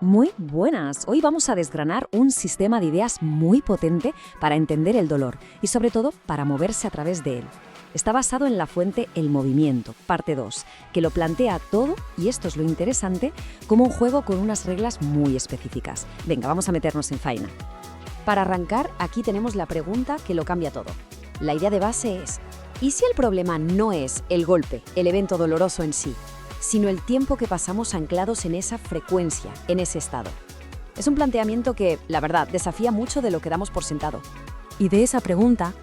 Muy buenas. Hoy vamos a desgranar un sistema de ideas muy potente para entender el dolor y sobre todo para moverse a través de él. Está basado en la fuente El Movimiento, parte 2, que lo plantea todo, y esto es lo interesante, como un juego con unas reglas muy específicas. Venga, vamos a meternos en faena. Para arrancar, aquí tenemos la pregunta que lo cambia todo. La idea de base es, ¿y si el problema no es el golpe, el evento doloroso en sí, sino el tiempo que pasamos anclados en esa frecuencia, en ese estado? Es un planteamiento que, la verdad, desafía mucho de lo que damos por sentado. Y de esa pregunta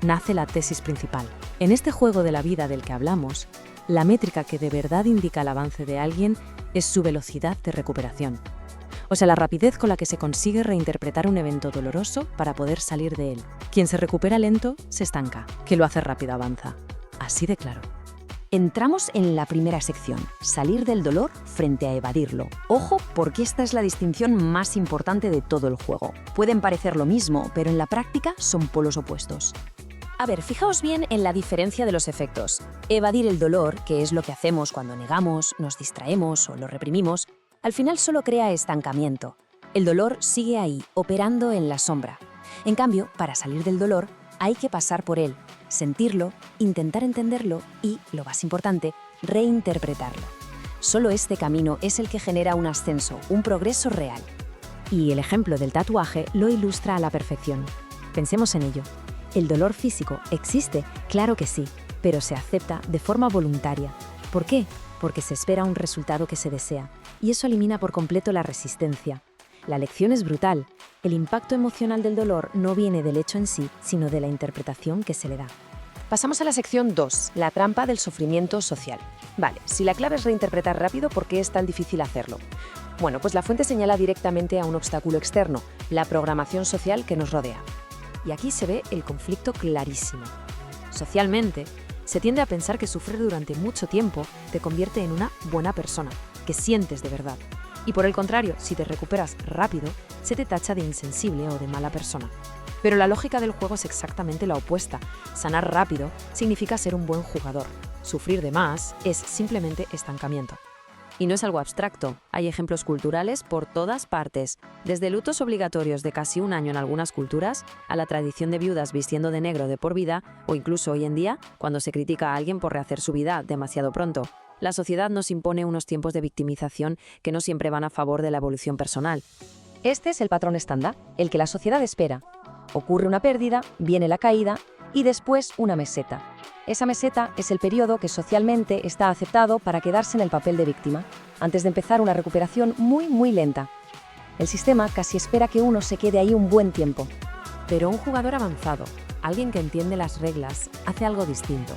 nace la tesis principal. En este juego de la vida del que hablamos, la métrica que de verdad indica el avance de alguien es su velocidad de recuperación. O sea, la rapidez con la que se consigue reinterpretar un evento doloroso para poder salir de él. Quien se recupera lento se estanca, quien lo hace rápido avanza. Así de claro. Entramos en la primera sección, salir del dolor frente a evadirlo. Ojo, porque esta es la distinción más importante de todo el juego. Pueden parecer lo mismo, pero en la práctica son polos opuestos. A ver, fijaos bien en la diferencia de los efectos. Evadir el dolor, que es lo que hacemos cuando negamos, nos distraemos o lo reprimimos, al final solo crea estancamiento. El dolor sigue ahí, operando en la sombra. En cambio, para salir del dolor, hay que pasar por él, sentirlo, intentar entenderlo y, lo más importante, reinterpretarlo. Solo este camino es el que genera un ascenso, un progreso real. Y el ejemplo del tatuaje lo ilustra a la perfección. Pensemos en ello. ¿El dolor físico existe? Claro que sí, pero se acepta de forma voluntaria. ¿Por qué? Porque se espera un resultado que se desea, y eso elimina por completo la resistencia. La lección es brutal. El impacto emocional del dolor no viene del hecho en sí, sino de la interpretación que se le da. Pasamos a la sección 2, la trampa del sufrimiento social. Vale, si la clave es reinterpretar rápido, ¿por qué es tan difícil hacerlo? Bueno, pues la fuente señala directamente a un obstáculo externo, la programación social que nos rodea. Y aquí se ve el conflicto clarísimo. Socialmente, se tiende a pensar que sufrir durante mucho tiempo te convierte en una buena persona, que sientes de verdad. Y por el contrario, si te recuperas rápido, se te tacha de insensible o de mala persona. Pero la lógica del juego es exactamente la opuesta. Sanar rápido significa ser un buen jugador. Sufrir de más es simplemente estancamiento. Y no es algo abstracto, hay ejemplos culturales por todas partes, desde lutos obligatorios de casi un año en algunas culturas, a la tradición de viudas vistiendo de negro de por vida, o incluso hoy en día, cuando se critica a alguien por rehacer su vida demasiado pronto. La sociedad nos impone unos tiempos de victimización que no siempre van a favor de la evolución personal. Este es el patrón estándar, el que la sociedad espera. Ocurre una pérdida, viene la caída y después una meseta. Esa meseta es el periodo que socialmente está aceptado para quedarse en el papel de víctima, antes de empezar una recuperación muy lenta. El sistema casi espera que uno se quede ahí un buen tiempo. Pero un jugador avanzado, alguien que entiende las reglas, hace algo distinto.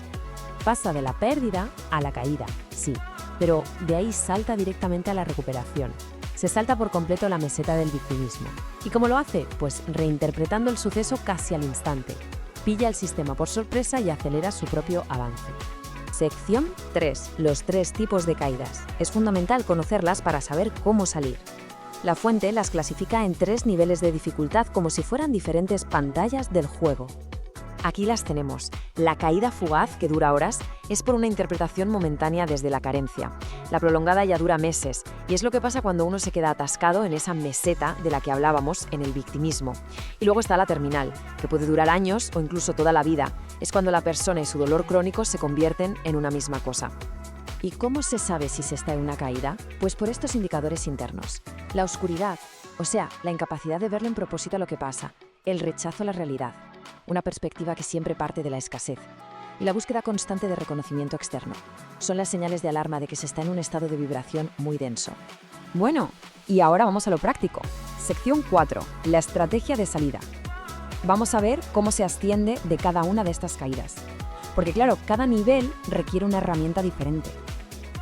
Pasa de la pérdida a la caída, sí, pero de ahí salta directamente a la recuperación. Se salta por completo la meseta del victimismo. ¿Y cómo lo hace? Pues reinterpretando el suceso casi al instante. Pilla el sistema por sorpresa y acelera su propio avance. Sección 3. Los 3 tipos de caídas. Es fundamental conocerlas para saber cómo salir. La fuente las clasifica en 3 niveles de dificultad como si fueran diferentes pantallas del juego. Aquí las tenemos. La caída fugaz, que dura horas, es por una interpretación momentánea desde la carencia. La prolongada ya dura meses, y es lo que pasa cuando uno se queda atascado en esa meseta de la que hablábamos en el victimismo. Y luego está la terminal, que puede durar años o incluso toda la vida. Es cuando la persona y su dolor crónico se convierten en una misma cosa. ¿Y cómo se sabe si se está en una caída? Pues por estos indicadores internos. La oscuridad, o sea, la incapacidad de verle en propósito a lo que pasa. El rechazo a la realidad. Una perspectiva que siempre parte de la escasez. Y la búsqueda constante de reconocimiento externo. Son las señales de alarma de que se está en un estado de vibración muy denso. Bueno, y ahora vamos a lo práctico. Sección 4. La estrategia de salida. Vamos a ver cómo se asciende de cada una de estas caídas. Porque claro, cada nivel requiere una herramienta diferente.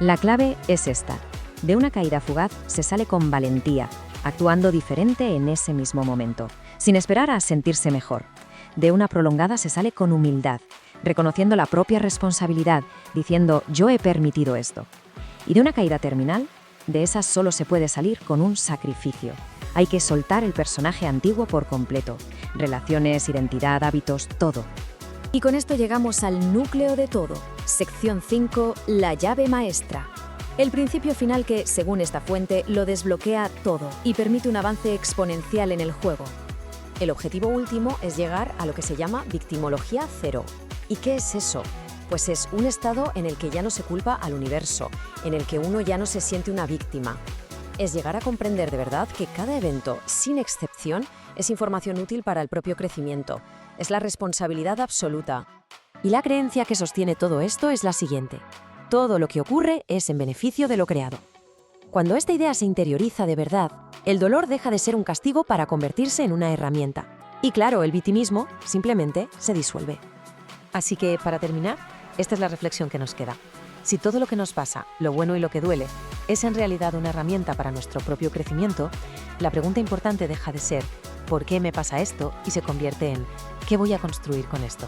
La clave es esta. De una caída fugaz se sale con valentía, actuando diferente en ese mismo momento, sin esperar a sentirse mejor. De una prolongada se sale con humildad, reconociendo la propia responsabilidad, diciendo yo he permitido esto. Y de una caída terminal, de esas solo se puede salir con un sacrificio. Hay que soltar el personaje antiguo por completo, relaciones, identidad, hábitos, todo. Y con esto llegamos al núcleo de todo. Sección 5, la llave maestra. El principio final que, según esta fuente, lo desbloquea todo y permite un avance exponencial en el juego. El objetivo último es llegar a lo que se llama victimología cero. ¿Y qué es eso? Pues es un estado en el que ya no se culpa al universo, en el que uno ya no se siente una víctima. Es llegar a comprender de verdad que cada evento, sin excepción, es información útil para el propio crecimiento. Es la responsabilidad absoluta. Y la creencia que sostiene todo esto es la siguiente: todo lo que ocurre es en beneficio de lo creado. Cuando esta idea se interioriza de verdad, el dolor deja de ser un castigo para convertirse en una herramienta. Y claro, el victimismo simplemente se disuelve. Así que, para terminar, esta es la reflexión que nos queda. Si todo lo que nos pasa, lo bueno y lo que duele, es en realidad una herramienta para nuestro propio crecimiento, la pregunta importante deja de ser ¿por qué me pasa esto? Y se convierte en ¿qué voy a construir con esto?